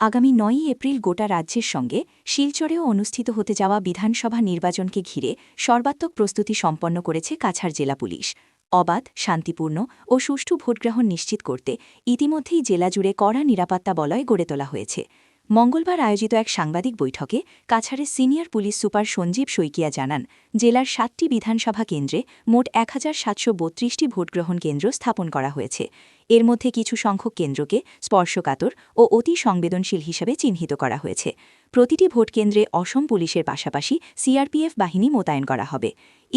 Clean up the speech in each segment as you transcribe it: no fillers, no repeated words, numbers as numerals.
আগামী ৯ই এপ্রিল গোটা রাজ্যের সঙ্গে শিলচরেও অনুষ্ঠিত হতে যাওয়া বিধানসভা নির্বাচনকে ঘিরে সর্বাত্মক প্রস্তুতি সম্পন্ন করেছে কাছাড় জেলা পুলিশ। অবাধ, শান্তিপূর্ণ ও সুষ্ঠু ভোটগ্রহণ নিশ্চিত করতে ইতিমধ্যেই জেলা জুড়ে কড়া নিরাপত্তা বলয় গড়ে তোলা হয়েছে। মঙ্গলবার আয়োজিত এক সাংবাদিক বৈঠকে কাছাড়ের senior police super Sanjib Saikia জানান, জেলার ৭টি বিধানসভা কেন্দ্রে মোট ১,৭৩২টি ভোটগ্রহণ কেন্দ্র স্থাপন করা হয়েছে। এর মধ্যে কিছু সংখ্যক কেন্দ্রকে স্পর্শকাতর ও অতি সংবেদনশীল হিসেবে চিহ্নিত করা হয়েছে। প্রতিটি ভোটকেন্দ্রে অসম পুলিশের পাশাপাশি সিআরপিএফ বাহিনী মোতায়েন করা হবে।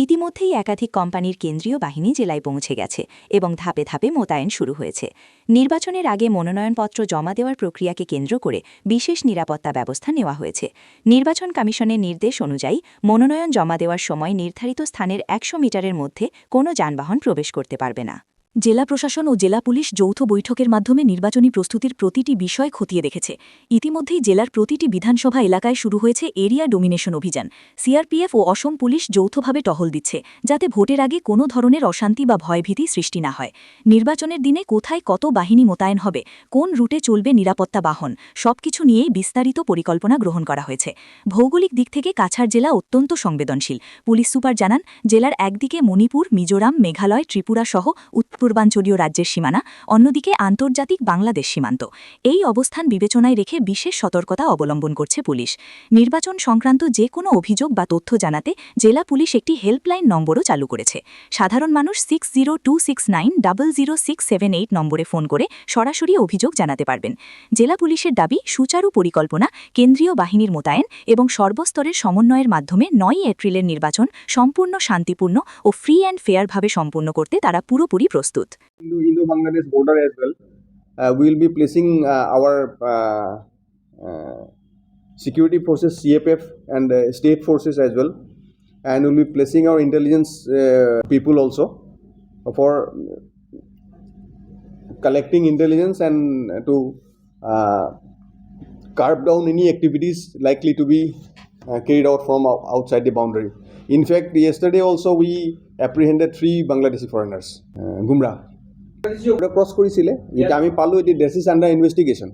ইতিমধ্যেই একাধিক কোম্পানির কেন্দ্রীয় বাহিনী জেলায় পৌঁছে গেছে এবং ধাপে ধাপে মোতায়েন শুরু হয়েছে। নির্বাচনের আগে মনোনয়নপত্র জমা দেওয়ার প্রক্রিয়াকে কেন্দ্র করে বিশেষ নিরাপত্তা ব্যবস্থা নেওয়া হয়েছে। নির্বাচন কমিশনের নির্দেশ অনুযায়ী মনোনয়ন জমা দেওয়ার সময় নির্ধারিত স্থানের ১০০ মিটারের মধ্যে কোনো যানবাহন প্রবেশ করতে পারবে না। জেলা প্রশাসন ও জেলা পুলিশ যৌথ বৈঠকের মাধ্যমে নির্বাচনী প্রস্তুতির প্রতিটি বিষয় খতিয়ে দেখেছে। ইতিমধ্যেই জেলার প্রতিটি বিধানসভা এলাকায় শুরু হয়েছে এরিয়া ডোমিনেশন অভিযান। সিআরপিএফ ও অসম পুলিশ যৌথভাবে টহল দিচ্ছে, যাতে ভোটের আগে কোনো ধরনের অশান্তি বা ভয়ভীতি সৃষ্টি না হয়। নির্বাচনের দিনে কোথায় কত বাহিনী মোতায়েন হবে, কোন রুটে চলবে নিরাপত্তা বাহন, সবকিছু নিয়েই বিস্তারিত পরিকল্পনা গ্রহণ করা হয়েছে। ভৌগোলিক দিক থেকে কাছাড় জেলা অত্যন্ত সংবেদনশীল। পুলিশ সুপার জানান, জেলার একদিকে মণিপুর, মিজোরাম, মেঘালয়, ত্রিপুরা সহ পূর্বাঞ্চলীয় রাজ্যের সীমানা, অন্যদিকে আন্তর্জাতিক বাংলাদেশ সীমান্ত। এই অবস্থান বিবেচনায় রেখে বিশেষ সতর্কতা অবলম্বন করছে পুলিশ। নির্বাচন সংক্রান্ত যে কোনো অভিযোগ বা তথ্য জানাতে জেলা পুলিশ একটি হেল্পলাইন নম্বরও চালু করেছে। সাধারণ মানুষ 6026900678 নম্বরে ফোন করে সরাসরি অভিযোগ জানাতে পারবেন। জেলা পুলিশের দাবি, সুচারু পরিকল্পনা, কেন্দ্রীয় বাহিনীর মোতায়েন এবং সর্বস্তরের সমন্বয়ের মাধ্যমে ৯ই এপ্রিলের নির্বাচন সম্পূর্ণ শান্তিপূর্ণ ও ফ্রি অ্যান্ড ফেয়ারভাবে সম্পূর্ণ করতে তারা পুরোপুরি প্রস্তুত। Indo-Bangladesh border as well. We will be placing our security forces, CFF and state forces as well, and we will be placing our intelligence people also for collecting intelligence and to carve down any activities likely to be carried out from outside the boundary. In fact, yesterday also we apprehended 3 Bangladeshi foreigners. Gumrah. Cross করেছিলে যেটা আমি পালো, this is under investigation.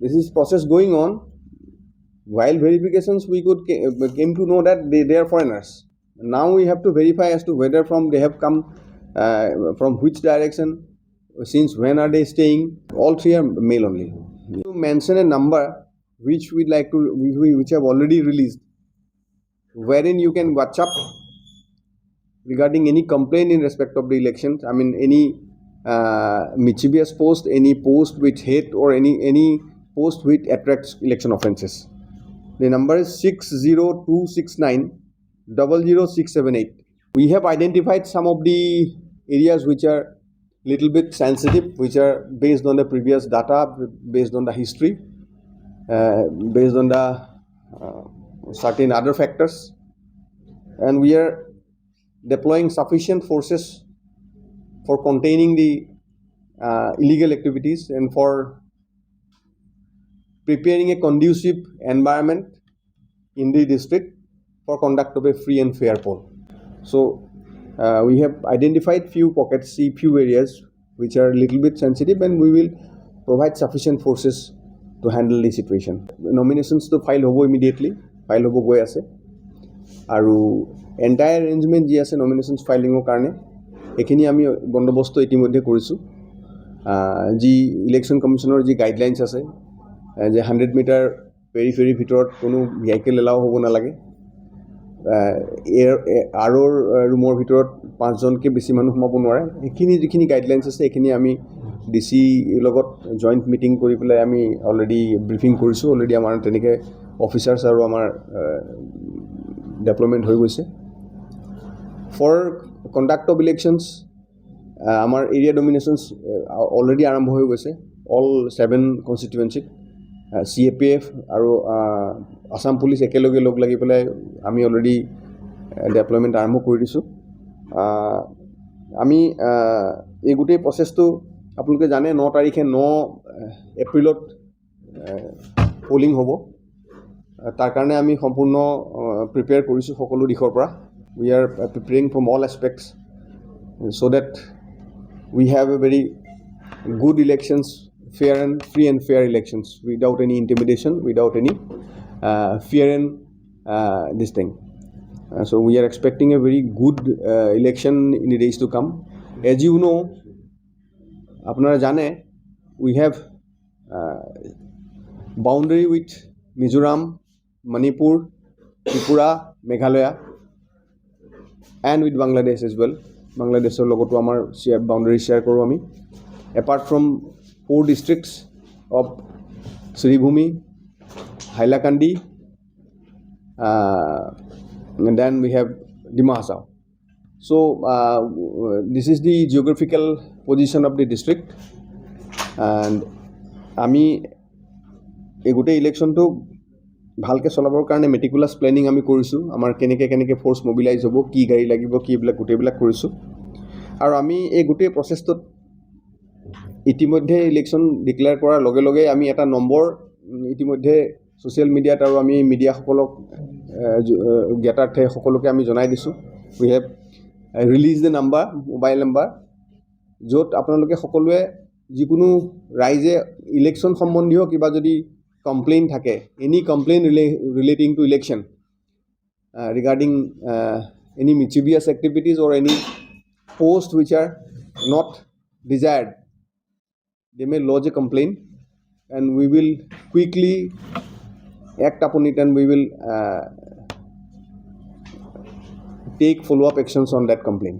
This is process going on. While verifications we came to know that they are foreigners. Now we have to verify as to whether they have come from which direction, since when are they staying. All 3 are male only. To mention a number which which have already released, wherein you can watch up regarding any complaint in respect of the elections. I mean, any mischievous post, any post with hate, or any post which attracts election offences. The number is 60269000678. We have identified some of the areas which are little bit sensitive, which are based on the previous data, based on the history, based on the certain other factors, and we are deploying sufficient forces for containing the illegal activities and for preparing a conducive environment in the district for conduct of a free and fair poll. So we have identified few pockets, few areas which are a little bit sensitive, and we will provide sufficient forces to handle the situation. Nominations to file hobo immediately, file hobo goi ase, aru entire arrangement ji ase nominations filing or karne ekhini ami bondobosto itimodhye korisu. Ji election commissioner ji guidelines ase যে 100 metre পেৰিফেৰী ভিতৰত কোনো vehicle allow হ'ব নালাগে, আৰৰ ৰুমৰ ভিতৰত 5 জনকৈ বেছি মানুহ সোমাব নোৱাৰে। এইখিনি যিখিনি গাইডলাইনছ আছে এইখিনি আমি ডিচি লগত জইণ্ট মিটিং কৰি পেলাই আমি অলৰেডি ব্ৰিফিং কৰিছোঁ। অলৰেডি আমাৰ তেনেকৈ অফিচাৰ্ছ আৰু আমাৰ ডেভেলপমেণ্ট হৈ গৈছে। ফৰ কণ্ডাক্ট অফ ইলেকশ্যনছ আমাৰ এৰিয়া ডমিনেশ্যনছ অলৰেডি আৰম্ভ হৈ গৈছে। অল 7 কনষ্টিটুৱেঞ্চিত CAPF আৰু আসাম পুলিচ একেলগে লগ লাগি পেলাই আমি অলৰেডি ডেভেলপমেণ্ট আৰম্ভ কৰি দিছোঁ। আমি এই গোটেই প্ৰচেছটো আপোনালোকে জানে 9 তাৰিখে 9 এপ্ৰিলত পলিং হ'ব। তাৰ কাৰণে আমি সম্পূৰ্ণ প্ৰিপেয়াৰ কৰিছোঁ সকলো দিশৰ পৰা। We are preparing from all aspects so that we have a very good elections free and fair elections without any intimidation, without any fear and this thing. So we are expecting a very good election in the days to come. As you know, আপনারা জানে, we have boundary with Mizoram, Manipur, Tripura, Meghalaya, and with Bangladesh as well. Bangladeshৰ লগতো আমাৰ boundary share কৰোঁ আমি. Apart from 4 districts of Sribhumi, Hailakandi, and then we have Dima Hasao. So this is the geographical position of the district, and আমি এই গোটেই ইলেকশ্যনটো ভালকৈ চলাবৰ কাৰণে মেটিকুলাছ প্লেনিং আমি কৰিছোঁ. আমাৰ কেনেকৈ ফ'ৰ্চ মবিলাইজ হ'ব, কি গাড়ী লাগিব, কি এইবিলাক গোটেইবিলাক কৰিছোঁ. আৰু আমি এই গোটেই প্ৰচেছটোত ইতিমধ্যে ইলেকশ্যন ডিক্লেয়াৰ কৰাৰ লগে লগে আমি এটা নম্বৰ ইতিমধ্যে ছ'চিয়েল মিডিয়াত আৰু আমি মিডিয়াসকলক জ্ঞাতাৰ্থে সকলোকে আমি জনাই দিছোঁ. We have release the number, mobile number, য'ত আপোনালোকে সকলোৱে যিকোনো ৰাইজে ইলেকশ্যন সম্বন্ধীয় কিবা যদি কমপ্লেইন থাকে, any complain relating to election, regarding any mischievous activities or any posts which are not desired, they may lodge a complaint and we will quickly act upon it, and we will take follow-up actions on that complaint.